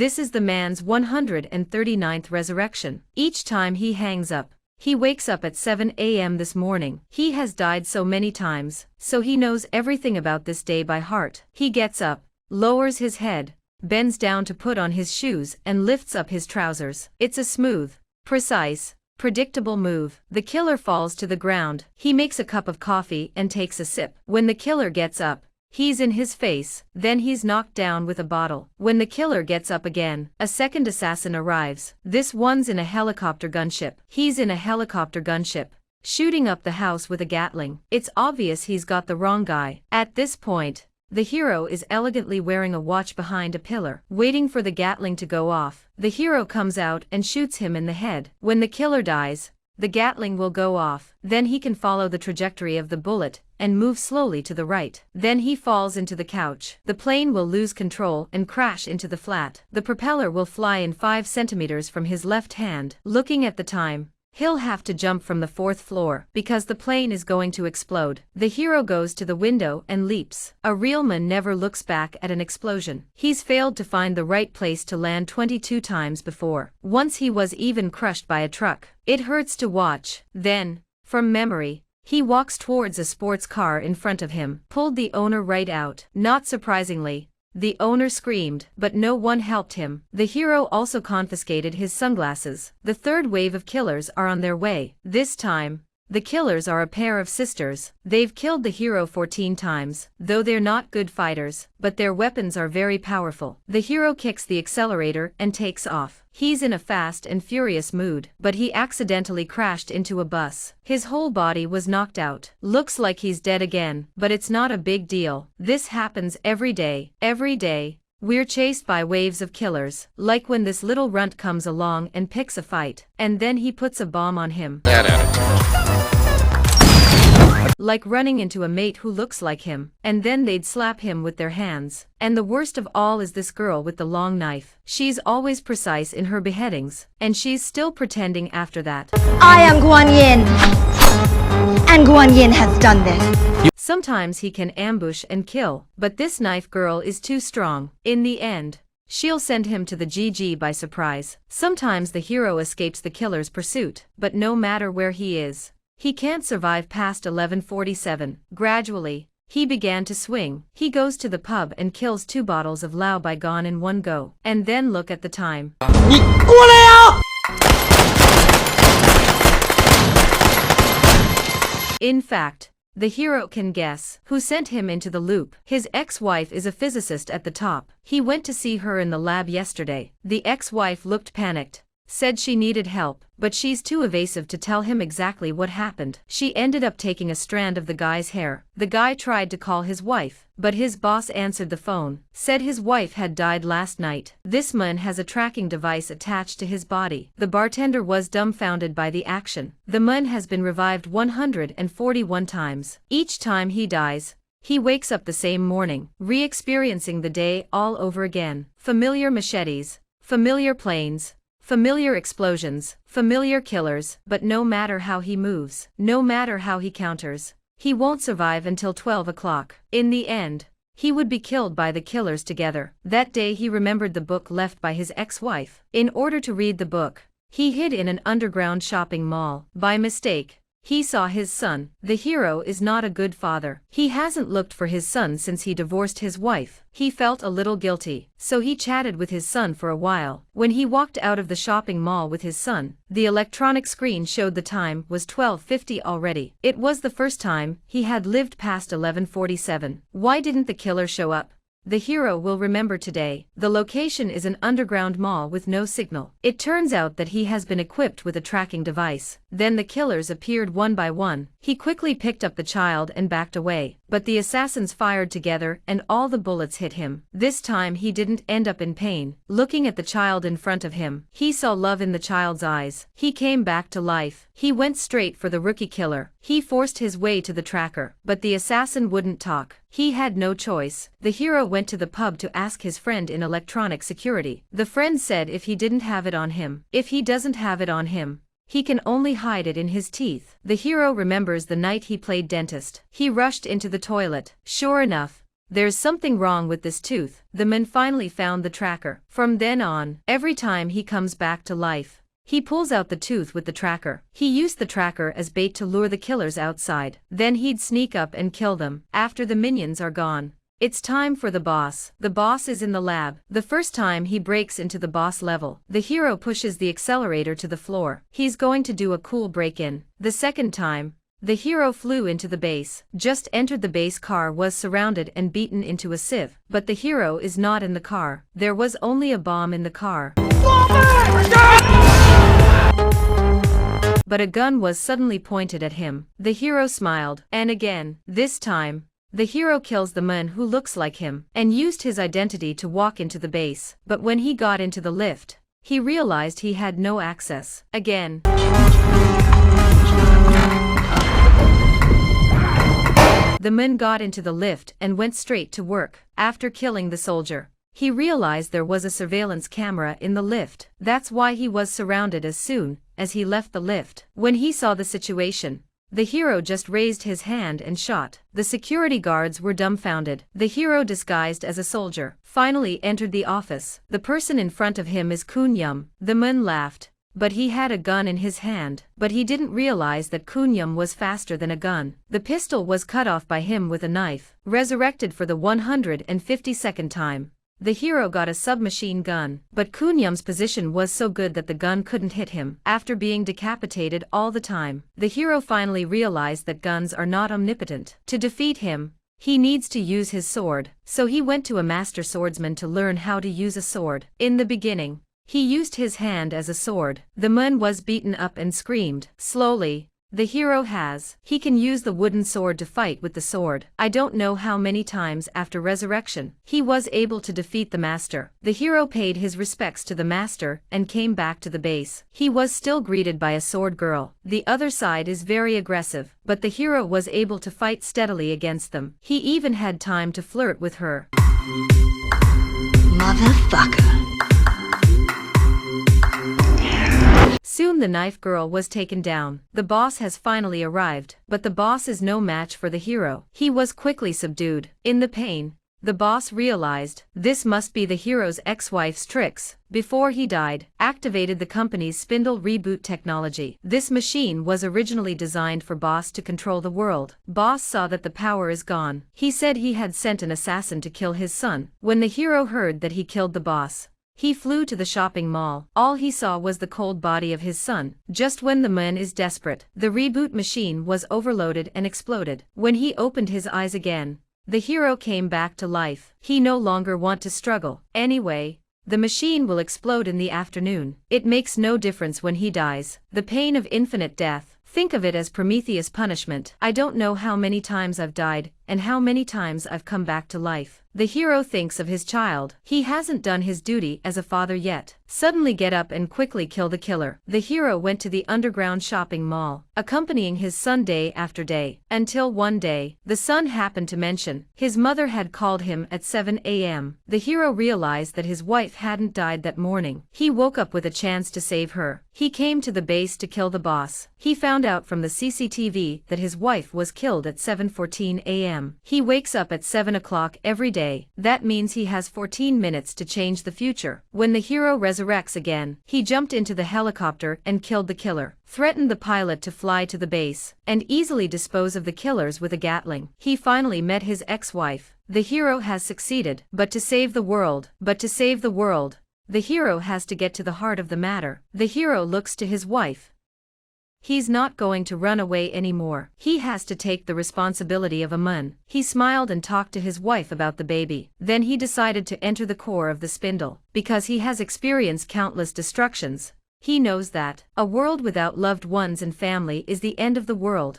This is the man's 139th resurrection. Each time he hangs up, he wakes up at 7 a.m. this morning. He has died so many times, so he knows everything about this day by heart. He gets up, lowers his head, bends down to put on his shoes and lifts up his trousers. It's a smooth, precise, predictable move. The killer falls to the ground. He makes a cup of coffee and takes a sip. When the killer gets up, he's in his face, then he's knocked down with a bottle. When the killer gets up again, a second assassin arrives. This one's in a helicopter gunship. He's in a helicopter gunship, shooting up the house with a Gatling. It's obvious he's got the wrong guy. At this point, the hero is elegantly wearing a watch behind a pillar, waiting for the Gatling to go off. The hero comes out and shoots him in the head. When the killer dies, the Gatling will go off. Then he can follow the trajectory of the bullet and move slowly to the right. Then he falls into the couch. The plane will lose control and crash into the flat. The propeller will fly in 5 centimeters from his left hand. Looking at the time, he'll have to jump from the 4th floor because the plane is going to explode. The hero goes to the window and leaps. A real man never looks back at an explosion. He's failed to find the right place to land 22 times before. Once he was even crushed by a truck. It hurts to watch. Then, from memory, he walks towards a sports car in front of him, pulled the owner right out. Not surprisingly, the owner screamed, but no one helped him. The hero also confiscated his sunglasses. The third wave of killers are on their way. This time, the killers are a pair of sisters. They've killed the hero 14 times, though they're not good fighters, but their weapons are very powerful. The hero kicks the accelerator and takes off. He's in a fast and furious mood, but he accidentally crashed into a bus. His whole body was knocked out. Looks like he's dead again, but it's not a big deal. This happens every day. Every day, we're chased by waves of killers, like when this little runt comes along and picks a fight, and then he puts a bomb on him. Like running into a mate who looks like him, and then they'd slap him with their hands. And the worst of all is this girl with the long knife. She's always precise in her beheadings, and she's still pretending after that. I am Guan Yin, and Guan Yin has done this. Sometimes he can ambush and kill, but this knife girl is too strong. In the end, she'll send him to the GG by surprise. Sometimes the hero escapes the killer's pursuit, but no matter where he is, he can't survive past 11:47. Gradually, he began to swing. He goes to the pub and kills 2 bottles of Lao Bai Gone in one go. And then look at the time. In fact, the hero can guess who sent him into the loop. His ex-wife is a physicist at the top. He went to see her in the lab yesterday. The ex-wife looked panicked, said she needed help, but she's too evasive to tell him exactly what happened. She ended up taking a strand of the guy's hair. The guy tried to call his wife, but his boss answered the phone, said his wife had died last night. This man has a tracking device attached to his body. The bartender was dumbfounded by the action. The man has been revived 141 times. Each time he dies, he wakes up the same morning, re-experiencing the day all over again. Familiar machetes, familiar planes, familiar explosions, familiar killers, but no matter how he moves, no matter how he counters, he won't survive until 12 o'clock. In the end, he would be killed by the killers together. That day he remembered the book left by his ex-wife. In order to read the book, he hid in an underground shopping mall. By mistake, he saw his son. The hero is not a good father. He hasn't looked for his son since he divorced his wife. He felt a little guilty, so he chatted with his son for a while. When he walked out of the shopping mall with his son, the electronic screen showed the time was 12:50 already. It was the first time he had lived past 11:47. Why didn't the killer show up? The hero will remember today. The location is an underground mall with no signal. It turns out that he has been equipped with a tracking device. Then the killers appeared one by one. He quickly picked up the child and backed away. But the assassins fired together and all the bullets hit him. This time he didn't end up in pain. Looking at the child in front of him, he saw love in the child's eyes. He came back to life. He went straight for the rookie killer. He forced his way to the tracker, but the assassin wouldn't talk. He had no choice. The hero went to the pub to ask his friend in electronic security. The friend said if he didn't have it on him, if he doesn't have it on him, he can only hide it in his teeth. The hero remembers the night he played dentist. He rushed into the toilet. Sure enough, There's something wrong with this tooth. The man finally found the tracker. From then on, every time he comes back to life, he pulls out the tooth with the tracker. He used the tracker as bait to lure the killers outside. Then he'd sneak up and kill them. After the minions are gone, it's time for the boss. The boss is in the lab. The first time he breaks into the boss level, the hero pushes the accelerator to the floor. He's going to do a cool break-in. The second time, the hero flew into the base. Just entered the base. Car was surrounded and beaten into a sieve. But the hero is not in the car. There was only a bomb in the car. But a gun was suddenly pointed at him. The hero smiled. And again, this time, the hero kills the man who looks like him, and used his identity to walk into the base. But when he got into the lift, he realized he had no access. Again, the man got into the lift and went straight to work. After killing the soldier, he realized there was a surveillance camera in the lift. That's why he was surrounded as soon as he left the lift. When he saw the situation, the hero just raised his hand and shot. The security guards were dumbfounded. The hero, disguised as a soldier, finally entered the office. The person in front of him is Kunyum. The man laughed, but he had a gun in his hand. But he didn't realize that Kunyum was faster than a gun. The pistol was cut off by him with a knife. Resurrected for the 152nd time, the hero got a submachine gun, but Kunyum's position was so good that the gun couldn't hit him. After being decapitated all the time, the hero finally realized that guns are not omnipotent. To defeat him, he needs to use his sword, so he went to a master swordsman to learn how to use a sword. In the beginning, he used his hand as a sword. The man was beaten up and screamed. Slowly, the hero he can use the wooden sword to fight with the sword. I don't know how many times after resurrection, he was able to defeat the master. The hero paid his respects to the master and came back to the base. He was still greeted by a sword girl. The other side is very aggressive, but the hero was able to fight steadily against them. He even had time to flirt with her. Motherfucker. Soon the knife girl was taken down. The boss has finally arrived, but the boss is no match for the hero. He was quickly subdued. In the pain, the boss realized this must be the hero's ex-wife's tricks. Before he died, activated the company's spindle reboot technology. This machine was originally designed for Boss to control the world. Boss saw that the power is gone. He said he had sent an assassin to kill his son. When the hero heard that he killed the boss, he flew to the shopping mall. All he saw was the cold body of his son. Just when the man is desperate, the reboot machine was overloaded and exploded. When he opened his eyes again, the hero came back to life. He no longer want to struggle. Anyway, the machine will explode in the afternoon. It makes no difference when he dies. The pain of infinite death. Think of it as Prometheus' punishment. I don't know how many times I've died, and how many times I've come back to life. The hero thinks of his child. He hasn't done his duty as a father yet. Suddenly get up and quickly kill the killer. The hero went to the underground shopping mall, accompanying his son day after day, until one day, the son happened to mention his mother had called him at 7 a.m. The hero realized that his wife hadn't died that morning. He woke up with a chance to save her. He came to the base to kill the boss. He found out from the CCTV that his wife was killed at 7:14 a.m. He wakes up at 7 o'clock every day. That means he has 14 minutes to change the future. When the hero resurrects again, he jumped into the helicopter and killed the killer, threatened the pilot to fly to the base, and easily dispose of the killers with a Gatling. He finally met his ex-wife. The hero has succeeded, but to save the world, the hero has to get to the heart of the matter. The hero looks to his wife. He's not going to run away anymore. He has to take the responsibility of a man. He smiled and talked to his wife about the baby. Then he decided to enter the core of the spindle. Because he has experienced countless destructions, he knows that a world without loved ones and family is the end of the world.